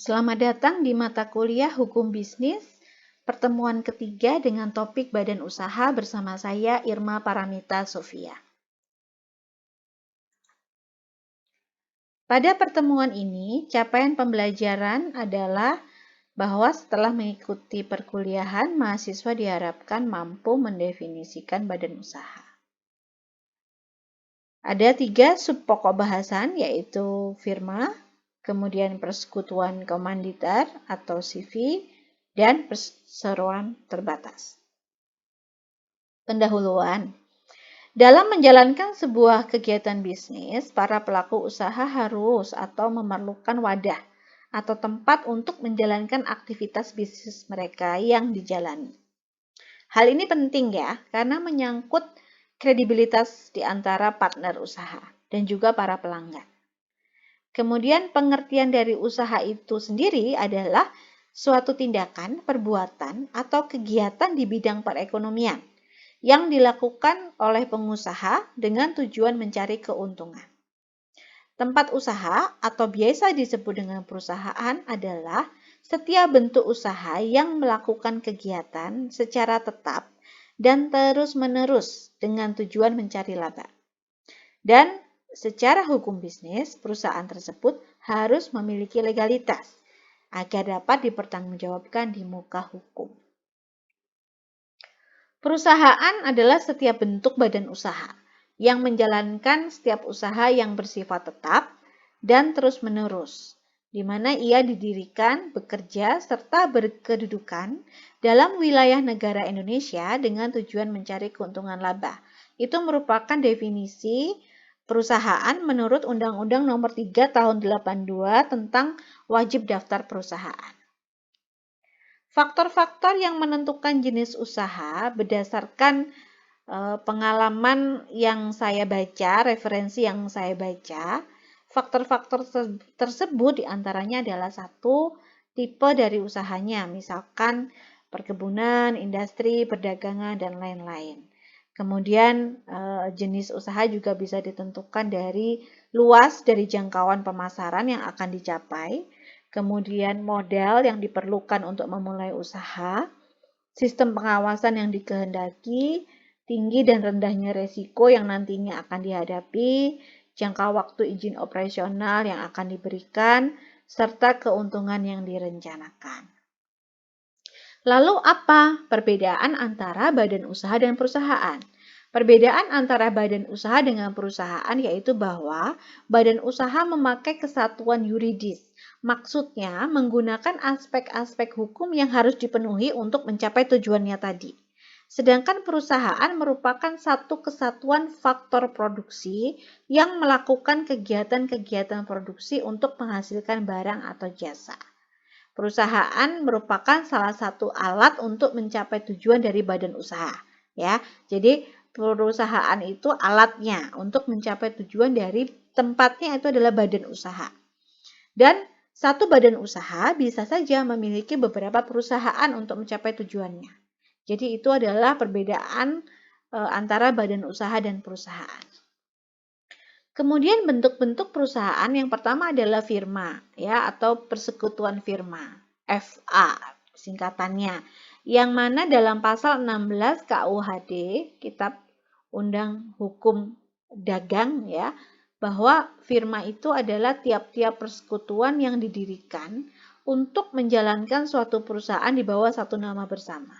Selamat datang di mata kuliah Hukum Bisnis, pertemuan ketiga dengan topik Badan Usaha bersama saya Irma Paramita Sofia. Pada pertemuan ini, capaian pembelajaran adalah bahwa setelah mengikuti perkuliahan, mahasiswa diharapkan mampu mendefinisikan badan usaha. Ada 3 subpokok bahasan, yaitu firma, kemudian persekutuan komanditer atau CV, dan perseroan terbatas. Pendahuluan. Dalam menjalankan sebuah kegiatan bisnis, para pelaku usaha harus atau memerlukan wadah atau tempat untuk menjalankan aktivitas bisnis mereka yang dijalani. Hal ini penting ya, karena menyangkut kredibilitas di antara partner usaha dan juga para pelanggan. Kemudian pengertian dari usaha itu sendiri adalah suatu tindakan, perbuatan, atau kegiatan di bidang perekonomian yang dilakukan oleh pengusaha dengan tujuan mencari keuntungan. Tempat usaha atau biasa disebut dengan perusahaan adalah setiap bentuk usaha yang melakukan kegiatan secara tetap dan terus-menerus dengan tujuan mencari laba. Dan secara hukum bisnis, perusahaan tersebut harus memiliki legalitas agar dapat dipertanggungjawabkan di muka hukum. Perusahaan adalah setiap bentuk badan usaha yang menjalankan setiap usaha yang bersifat tetap dan terus-menerus, di mana ia didirikan, bekerja, serta berkedudukan dalam wilayah negara Indonesia dengan tujuan mencari keuntungan laba. Itu merupakan definisi perusahaan menurut Undang-Undang Nomor 3 Tahun 82 tentang wajib daftar perusahaan. Faktor-faktor yang menentukan jenis usaha berdasarkan pengalaman yang saya baca, referensi yang saya baca, faktor-faktor tersebut diantaranya adalah satu, tipe dari usahanya, misalkan perkebunan, industri, perdagangan, dan lain-lain. Kemudian jenis usaha juga bisa ditentukan dari luas dari jangkauan pemasaran yang akan dicapai, kemudian modal yang diperlukan untuk memulai usaha, sistem pengawasan yang dikehendaki, tinggi dan rendahnya resiko yang nantinya akan dihadapi, jangka waktu izin operasional yang akan diberikan, serta keuntungan yang direncanakan. Lalu apa perbedaan antara badan usaha dan perusahaan? Perbedaan antara badan usaha dengan perusahaan yaitu bahwa badan usaha memakai kesatuan yuridis. Maksudnya menggunakan aspek-aspek hukum yang harus dipenuhi untuk mencapai tujuannya tadi. Sedangkan perusahaan merupakan satu kesatuan faktor produksi yang melakukan kegiatan-kegiatan produksi untuk menghasilkan barang atau jasa. Perusahaan merupakan salah satu alat untuk mencapai tujuan dari badan usaha, ya. Jadi perusahaan itu alatnya untuk mencapai tujuan dari tempatnya itu adalah badan usaha. Dan satu badan usaha bisa saja memiliki beberapa perusahaan untuk mencapai tujuannya. Jadi itu adalah perbedaan antara badan usaha dan perusahaan. Kemudian bentuk-bentuk perusahaan yang pertama adalah firma ya atau persekutuan firma, FA singkatannya. Yang mana dalam pasal 16 KUHD, Kitab Undang Hukum Dagang ya, bahwa firma itu adalah tiap-tiap persekutuan yang didirikan untuk menjalankan suatu perusahaan di bawah satu nama bersama.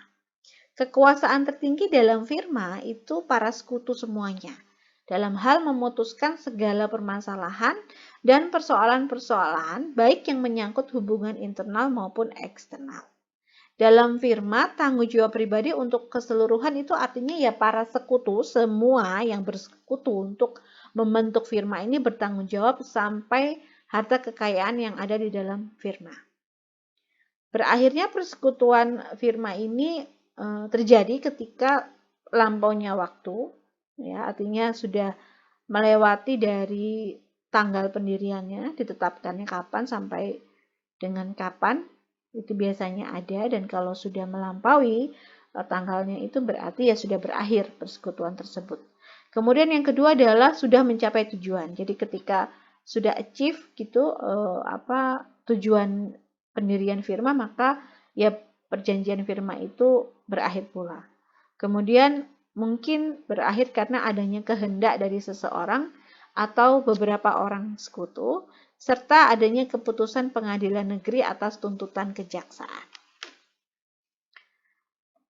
Kekuasaan tertinggi dalam firma itu para sekutu semuanya dalam hal memutuskan segala permasalahan dan persoalan-persoalan baik yang menyangkut hubungan internal maupun eksternal. Dalam firma, tanggung jawab pribadi untuk keseluruhan itu artinya ya para sekutu, semua yang bersekutu untuk membentuk firma ini bertanggung jawab sampai harta kekayaan yang ada di dalam firma. Berakhirnya persekutuan firma ini terjadi ketika lampaunya waktu, ya artinya sudah melewati dari tanggal pendiriannya, ditetapkannya kapan sampai dengan kapan, itu biasanya ada, dan kalau sudah melampaui tanggalnya itu berarti ya sudah berakhir persekutuan tersebut. Kemudian yang kedua adalah sudah mencapai tujuan. Jadi ketika sudah achieve gitu tujuan pendirian firma, maka ya perjanjian firma itu berakhir pula. Kemudian mungkin berakhir karena adanya kehendak dari seseorang atau beberapa orang sekutu, serta adanya keputusan pengadilan negeri atas tuntutan kejaksaan.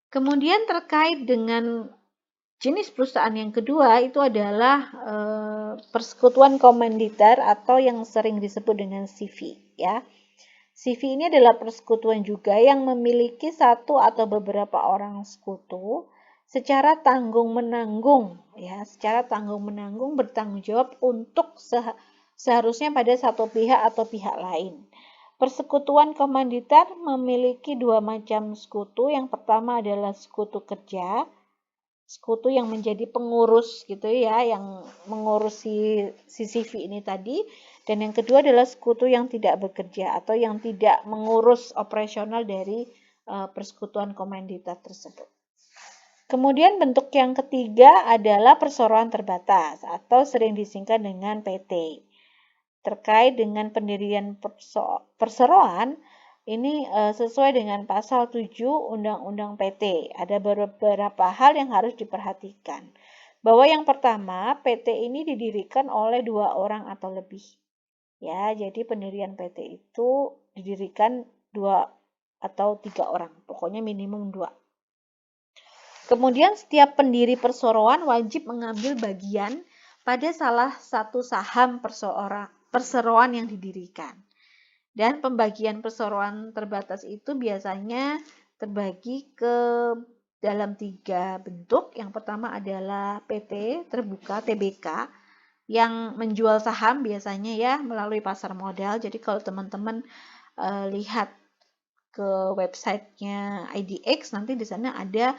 Kemudian terkait dengan jenis perusahaan yang kedua itu adalah persekutuan komanditer atau yang sering disebut dengan CV, ya. CV ini adalah persekutuan juga yang memiliki satu atau beberapa orang sekutu secara tanggung-menanggung, ya, secara tanggung-menanggung bertanggung jawab untuk seharusnya pada satu pihak atau pihak lain. Persekutuan komanditer memiliki dua macam sekutu. Yang pertama adalah sekutu kerja, sekutu yang menjadi pengurus gitu ya, yang mengurusi si CV ini tadi. Dan yang kedua adalah sekutu yang tidak bekerja atau yang tidak mengurus operasional dari persekutuan komanditer tersebut. Kemudian bentuk yang ketiga adalah perseroan terbatas atau sering disingkat dengan PT. Terkait dengan pendirian perseroan, ini sesuai dengan pasal 7 Undang-Undang PT. Ada beberapa hal yang harus diperhatikan. Bahwa yang pertama, PT ini didirikan oleh 2 orang atau lebih. Ya, jadi pendirian PT itu didirikan 2 atau 3 orang, pokoknya minimum 2. Kemudian setiap pendiri perseroan wajib mengambil bagian pada salah satu saham perseroan yang didirikan. Dan pembagian perseroan terbatas itu biasanya terbagi ke dalam 3 bentuk. Yang pertama adalah PT terbuka, TBK, yang menjual saham biasanya ya melalui pasar modal. Jadi kalau teman-teman lihat ke websitenya IDX, nanti di sana ada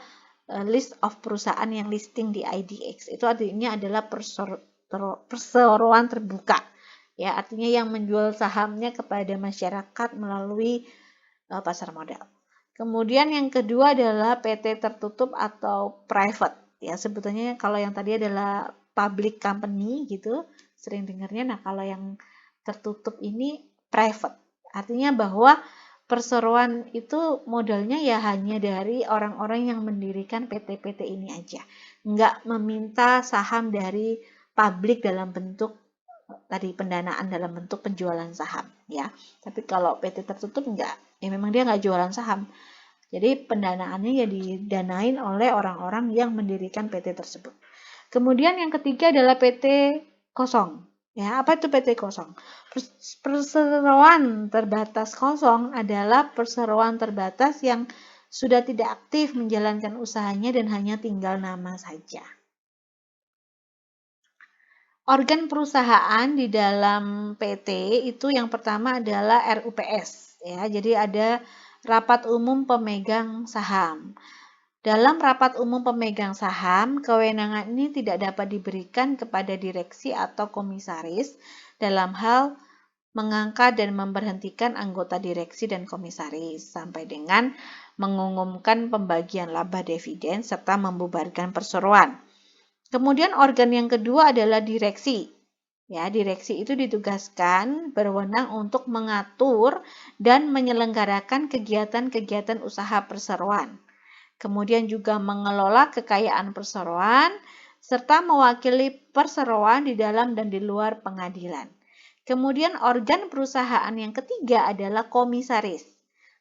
list of perusahaan yang listing di IDX. Itu artinya adalah perseroan terbuka. Ya, artinya yang menjual sahamnya kepada masyarakat melalui pasar modal. Kemudian yang kedua adalah PT tertutup atau private. Ya, sebetulnya kalau yang tadi adalah public company gitu, sering dengarnya. Nah, kalau yang tertutup ini private. Artinya bahwa perseroan itu modalnya ya hanya dari orang-orang yang mendirikan PT-PT ini aja. Enggak meminta saham dari publik dalam bentuk tadi pendanaan dalam bentuk penjualan saham, ya. Tapi kalau PT tertutup enggak, ya memang dia enggak jualan saham. Jadi pendanaannya ya didanain oleh orang-orang yang mendirikan PT tersebut. Kemudian yang ketiga adalah PT kosong. Ya, apa itu PT kosong? Perseroan terbatas kosong adalah perseroan terbatas yang sudah tidak aktif menjalankan usahanya dan hanya tinggal nama saja. Organ perusahaan di dalam PT itu yang pertama adalah RUPS, ya. Jadi ada rapat umum pemegang saham. Dalam rapat umum pemegang saham, kewenangan ini tidak dapat diberikan kepada direksi atau komisaris dalam hal mengangkat dan memberhentikan anggota direksi dan komisaris sampai dengan mengumumkan pembagian laba dividen serta membubarkan perseroan. Kemudian organ yang kedua adalah direksi. Ya, direksi itu ditugaskan berwenang untuk mengatur dan menyelenggarakan kegiatan-kegiatan usaha perseroan. Kemudian juga mengelola kekayaan perseroan, serta mewakili perseroan di dalam dan di luar pengadilan. Kemudian organ perusahaan yang ketiga adalah komisaris.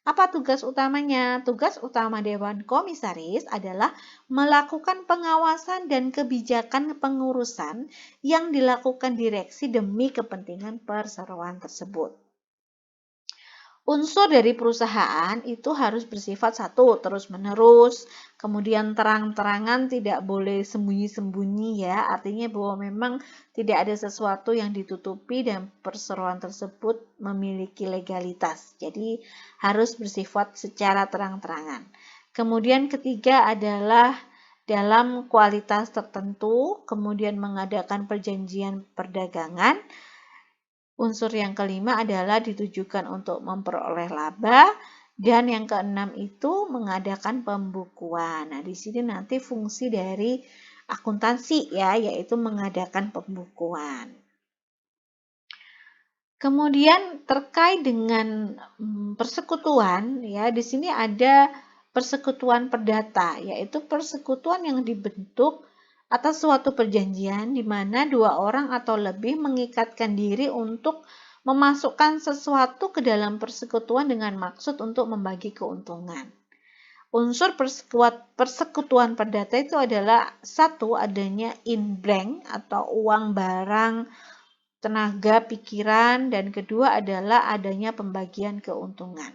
Apa tugas utamanya? Tugas utama Dewan Komisaris adalah melakukan pengawasan dan kebijakan pengurusan yang dilakukan direksi demi kepentingan perseroan tersebut. Unsur dari perusahaan itu harus bersifat satu, terus-menerus, kemudian terang-terangan, tidak boleh sembunyi-sembunyi ya, artinya bahwa memang tidak ada sesuatu yang ditutupi dan perseroan tersebut memiliki legalitas. Jadi harus bersifat secara terang-terangan. Kemudian ketiga adalah dalam kualitas tertentu, kemudian mengadakan perjanjian perdagangan. Unsur yang kelima adalah ditujukan untuk memperoleh laba, dan yang keenam itu mengadakan pembukuan. Nah, di sini nanti fungsi dari akuntansi ya, yaitu mengadakan pembukuan. Kemudian terkait dengan persekutuan, ya, di sini ada persekutuan perdata, yaitu persekutuan yang dibentuk atas suatu perjanjian di mana dua orang atau lebih mengikatkan diri untuk memasukkan sesuatu ke dalam persekutuan dengan maksud untuk membagi keuntungan. Unsur persekutuan perdata itu adalah satu, adanya in blank atau uang barang, tenaga, pikiran, dan kedua adalah adanya pembagian keuntungan.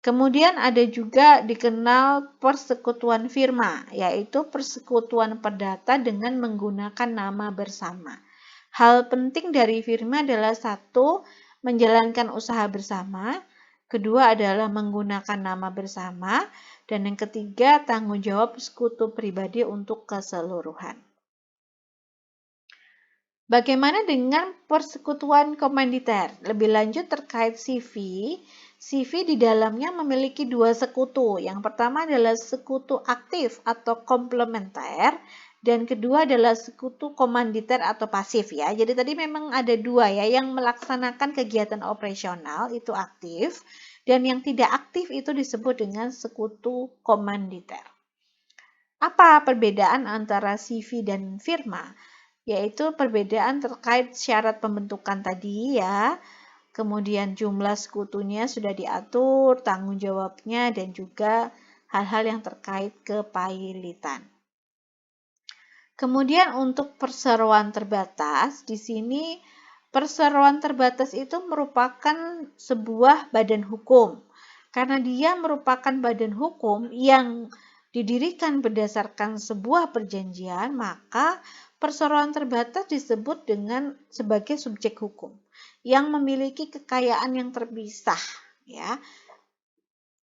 Kemudian ada juga dikenal persekutuan firma, yaitu persekutuan perdata dengan menggunakan nama bersama. Hal penting dari firma adalah satu, menjalankan usaha bersama, kedua adalah menggunakan nama bersama, dan yang ketiga tanggung jawab sekutu pribadi untuk keseluruhan. Bagaimana dengan persekutuan komanditer? Lebih lanjut terkait CV, CV di dalamnya memiliki dua sekutu. Yang pertama adalah sekutu aktif atau komplementer, dan kedua adalah sekutu komanditer atau pasif, ya. Jadi tadi memang ada dua, ya, yang melaksanakan kegiatan operasional itu aktif, dan yang tidak aktif itu disebut dengan sekutu komanditer. Apa perbedaan antara CV dan firma? Yaitu perbedaan terkait syarat pembentukan tadi, ya. Kemudian jumlah sekutunya sudah diatur, tanggung jawabnya, dan juga hal-hal yang terkait kepailitan. Kemudian untuk perseroan terbatas, di sini perseroan terbatas itu merupakan sebuah badan hukum. Karena dia merupakan badan hukum yang didirikan berdasarkan sebuah perjanjian, maka perseroan terbatas disebut dengan sebagai subjek hukum yang memiliki kekayaan yang terpisah, ya.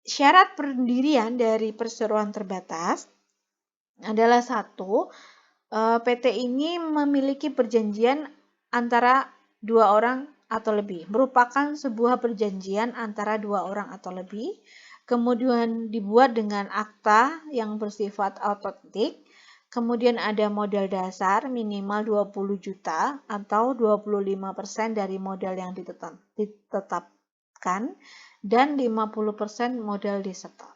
Syarat pendirian dari perseroan terbatas adalah satu, PT ini memiliki perjanjian antara dua orang atau lebih, merupakan sebuah perjanjian antara dua orang atau lebih, kemudian dibuat dengan akta yang bersifat autentik, kemudian ada modal dasar minimal 20 juta atau 25% dari modal yang ditetapkan, dan 50% modal disetor.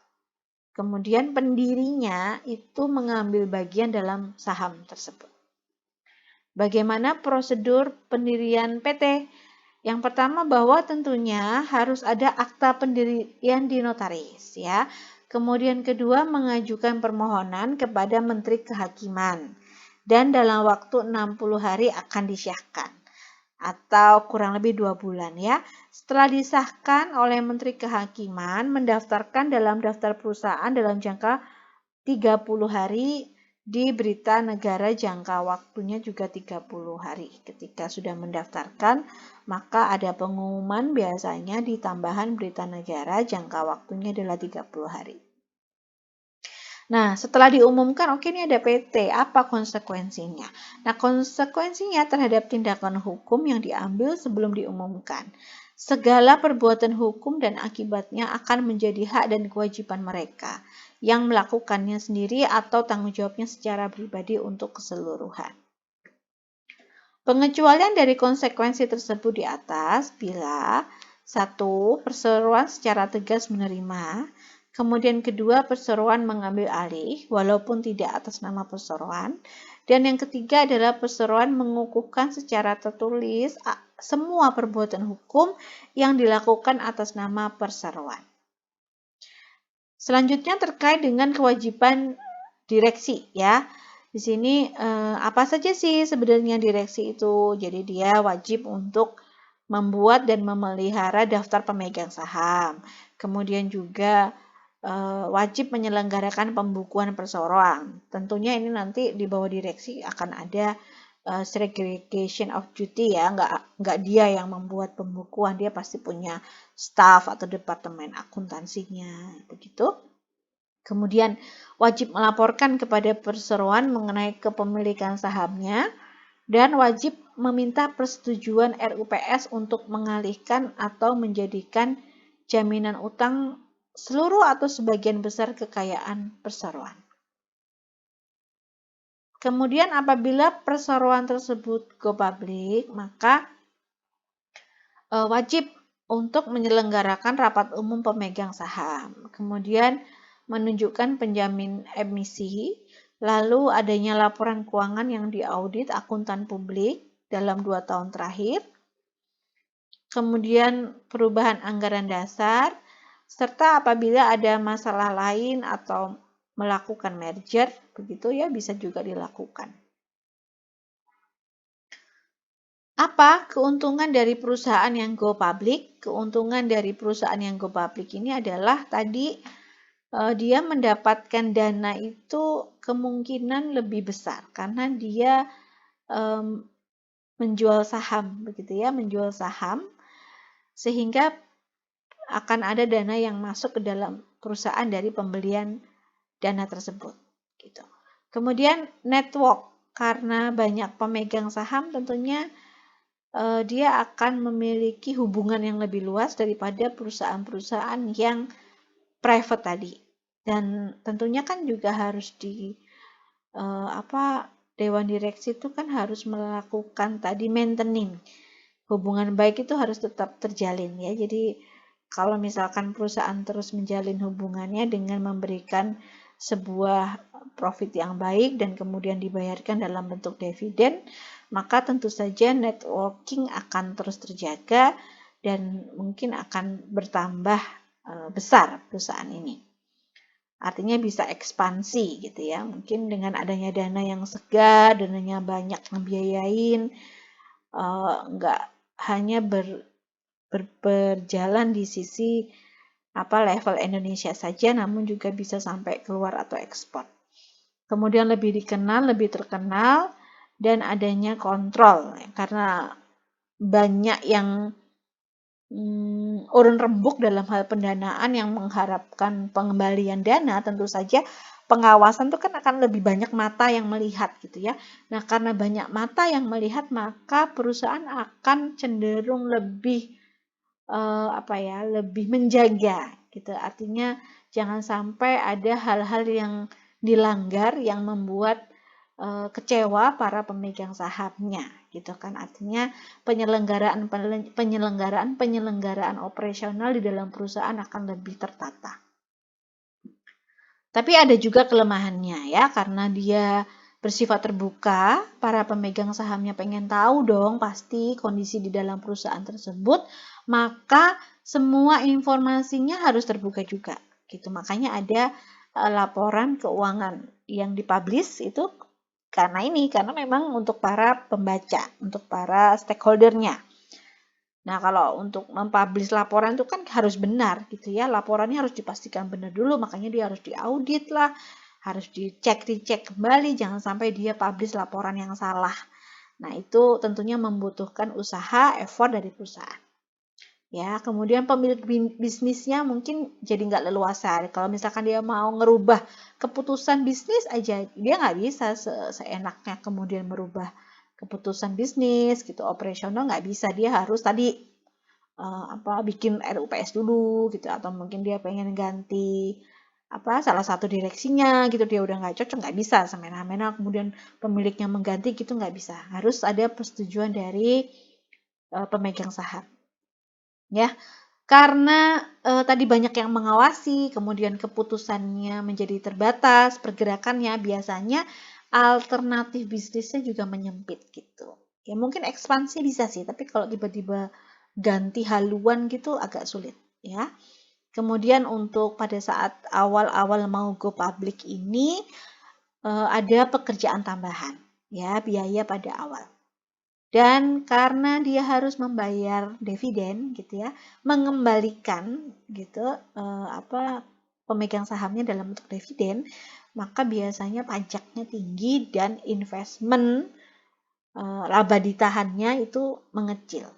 Kemudian pendirinya itu mengambil bagian dalam saham tersebut. Bagaimana prosedur pendirian PT? Yang pertama bahwa tentunya harus ada akta pendirian di notaris, ya. Kemudian kedua mengajukan permohonan kepada Menteri Kehakiman dan dalam waktu 60 hari akan disyahkan atau kurang lebih 2 bulan, ya. Setelah disahkan oleh Menteri Kehakiman, mendaftarkan dalam daftar perusahaan dalam jangka 30 hari, di berita negara jangka waktunya juga 30 hari. Ketika sudah mendaftarkan, maka ada pengumuman biasanya di tambahan berita negara jangka waktunya adalah 30 hari. Nah, setelah diumumkan, oke, ini ada PT, apa konsekuensinya? Nah, konsekuensinya terhadap tindakan hukum yang diambil sebelum diumumkan. Segala perbuatan hukum dan akibatnya akan menjadi hak dan kewajiban mereka yang melakukannya sendiri atau tanggung jawabnya secara pribadi untuk keseluruhan. Pengecualian dari konsekuensi tersebut di atas bila satu, perseroan secara tegas menerima, kemudian kedua, perseroan mengambil alih walaupun tidak atas nama perseroan, dan yang ketiga adalah perseroan mengukuhkan secara tertulis semua perbuatan hukum yang dilakukan atas nama perseroan. Selanjutnya terkait dengan kewajiban direksi, ya. Di sini apa saja sih sebenarnya direksi itu? Jadi dia wajib untuk membuat dan memelihara daftar pemegang saham. Kemudian juga wajib menyelenggarakan pembukuan perseroan. Tentunya ini nanti di bawah direksi akan ada segregation of duty, ya, nggak dia yang membuat pembukuan, dia pasti punya staff atau departemen akuntansinya, begitu. Kemudian wajib melaporkan kepada perseroan mengenai kepemilikan sahamnya dan wajib meminta persetujuan RUPS untuk mengalihkan atau menjadikan jaminan utang seluruh atau sebagian besar kekayaan perseroan. Kemudian apabila perseroan tersebut go public, maka wajib untuk menyelenggarakan rapat umum pemegang saham, kemudian menunjukkan penjamin emisi, lalu adanya laporan keuangan yang diaudit akuntan publik dalam 2 tahun terakhir, kemudian perubahan anggaran dasar, serta apabila ada masalah lain atau melakukan merger, begitu ya, bisa juga dilakukan. Apa keuntungan dari perusahaan yang go public? Keuntungan dari perusahaan yang go public ini adalah tadi dia mendapatkan dana itu kemungkinan lebih besar karena dia menjual saham, begitu ya, menjual saham sehingga akan ada dana yang masuk ke dalam perusahaan dari pembelian dana tersebut, gitu. Kemudian network, karena banyak pemegang saham tentunya dia akan memiliki hubungan yang lebih luas daripada perusahaan-perusahaan yang private tadi. Dan tentunya kan juga harus dewan direksi itu kan harus melakukan tadi maintaining. Hubungan baik itu harus tetap terjalin ya. Jadi kalau misalkan perusahaan terus menjalin hubungannya dengan memberikan sebuah profit yang baik dan kemudian dibayarkan dalam bentuk dividen, maka tentu saja networking akan terus terjaga dan mungkin akan bertambah besar perusahaan ini. Artinya bisa ekspansi gitu ya. Mungkin dengan adanya dana yang segar, dananya banyak membiayain, nggak hanya berjalan di sisi level Indonesia saja, namun juga bisa sampai keluar atau ekspor. Kemudian lebih dikenal, lebih terkenal, dan adanya kontrol karena banyak yang urun rembuk dalam hal pendanaan yang mengharapkan pengembalian dana, tentu saja pengawasan itu kan akan lebih banyak mata yang melihat gitu ya. Nah, karena banyak mata yang melihat, maka perusahaan akan cenderung lebih lebih menjaga gitu. Artinya jangan sampai ada hal-hal yang dilanggar yang membuat kecewa para pemegang sahamnya gitu kan. Artinya penyelenggaraan operasional di dalam perusahaan akan lebih tertata. Tapi ada juga kelemahannya ya, karena dia bersifat terbuka, para pemegang sahamnya pengen tahu dong pasti kondisi di dalam perusahaan tersebut, maka semua informasinya harus terbuka juga gitu. Makanya ada laporan keuangan yang dipublish itu karena memang untuk para pembaca, untuk para stakeholdernya. Nah, kalau untuk mempublish laporan itu kan harus benar gitu ya. Laporannya harus dipastikan benar dulu, makanya dia harus diaudit lah, harus dicek kembali, jangan sampai dia publish laporan yang salah. Nah, itu tentunya membutuhkan usaha, effort dari perusahaan. Ya, kemudian pemilik bisnisnya mungkin jadi nggak leluasa. Kalau misalkan dia mau ngerubah keputusan bisnis aja, dia nggak bisa seenaknya kemudian merubah keputusan bisnis gitu, operasional nggak bisa. Dia harus tadi bikin RUPS dulu gitu, atau mungkin dia pengen ganti salah satu direksinya gitu, dia udah nggak cocok, nggak bisa semena-mena kemudian pemiliknya mengganti gitu, nggak bisa. Harus ada persetujuan dari pemegang saham. Ya, karena tadi banyak yang mengawasi, kemudian keputusannya menjadi terbatas, pergerakannya biasanya alternatif bisnisnya juga menyempit gitu. Ya mungkin ekspansi bisa sih, tapi kalau tiba-tiba ganti haluan gitu agak sulit ya. Kemudian untuk pada saat awal-awal mau go public ini ada pekerjaan tambahan ya, biaya pada awal. Dan karena dia harus membayar dividen gitu ya, mengembalikan gitu pemegang sahamnya dalam bentuk dividen, maka biasanya pajaknya tinggi dan investment laba ditahannya itu mengecil.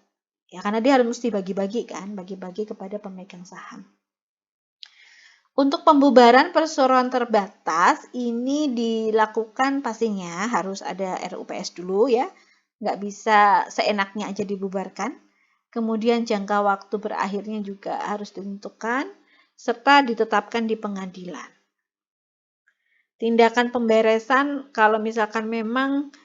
Ya, karena dia harus mesti bagi-bagi kepada pemegang saham. Untuk pembubaran perseroan terbatas ini dilakukan pastinya harus ada RUPS dulu ya. Nggak bisa seenaknya aja dibubarkan. Kemudian jangka waktu berakhirnya juga harus ditentukan, serta ditetapkan di pengadilan. Tindakan pemberesan kalau misalkan memang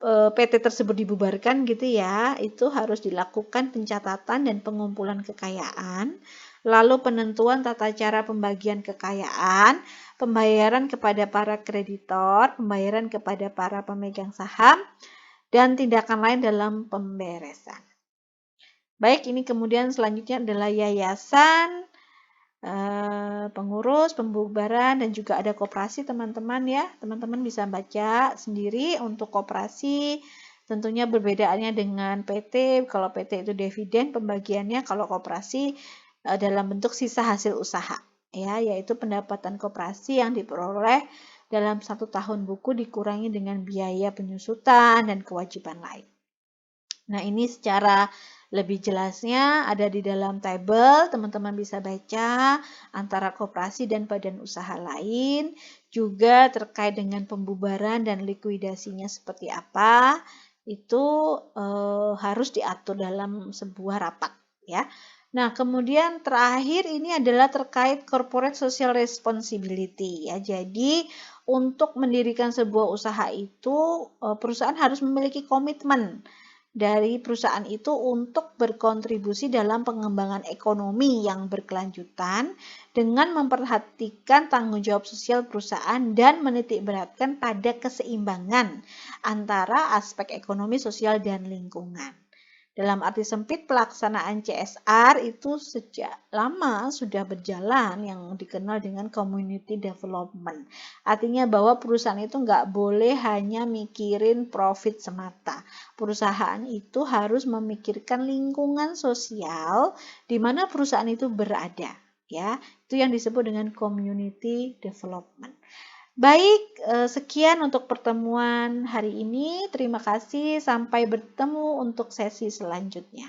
PT tersebut dibubarkan gitu ya, itu harus dilakukan pencatatan dan pengumpulan kekayaan, lalu penentuan tata cara pembagian kekayaan, pembayaran kepada para kreditor, pembayaran kepada para pemegang saham, dan tindakan lain dalam pemberesan. Baik, ini kemudian selanjutnya adalah yayasan, pengurus, pembubaran, dan juga ada koperasi teman-teman ya. Teman-teman bisa baca sendiri untuk koperasi. Tentunya perbedaannya dengan PT. Kalau PT itu dividen pembagiannya, kalau koperasi dalam bentuk sisa hasil usaha. Ya, yaitu pendapatan koperasi yang diperoleh dalam 1 tahun buku dikurangi dengan biaya penyusutan dan kewajiban lain. Nah, ini secara lebih jelasnya ada di dalam tabel, teman-teman bisa baca antara koperasi dan badan usaha lain, juga terkait dengan pembubaran dan likuidasinya seperti apa, itu harus diatur dalam sebuah rapat ya. Nah, kemudian terakhir ini adalah terkait corporate social responsibility ya. Jadi, untuk mendirikan sebuah usaha itu perusahaan harus memiliki komitmen dari perusahaan itu untuk berkontribusi dalam pengembangan ekonomi yang berkelanjutan dengan memperhatikan tanggung jawab sosial perusahaan dan menitikberatkan pada keseimbangan antara aspek ekonomi, sosial, dan lingkungan. Dalam arti sempit, pelaksanaan CSR itu sejak lama sudah berjalan yang dikenal dengan community development. Artinya bahwa perusahaan itu nggak boleh hanya mikirin profit semata. Perusahaan itu harus memikirkan lingkungan sosial di mana perusahaan itu berada. Ya, itu yang disebut dengan community development. Baik, sekian untuk pertemuan hari ini. Terima kasih, sampai bertemu untuk sesi selanjutnya.